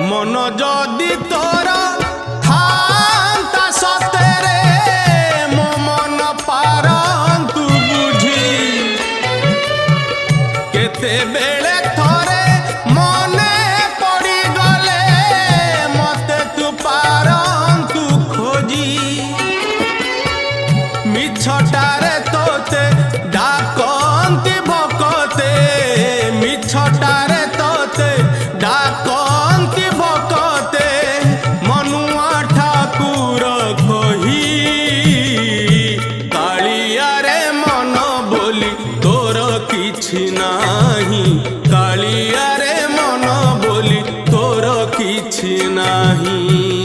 मन जदि तोर थांता सतेरे मो मन पारंतु बुझी केते बेले थोरे मने पड़ी गले मते तू पारंतु खोजी मिछटारे तोते डाकंती भकते मिछटारे तोते डाकंती भकते मनुआ ठाकुर कही कालिया रे मन बोली तोर किछि नाही कालिया रे मन बोली तोर किछि नाही।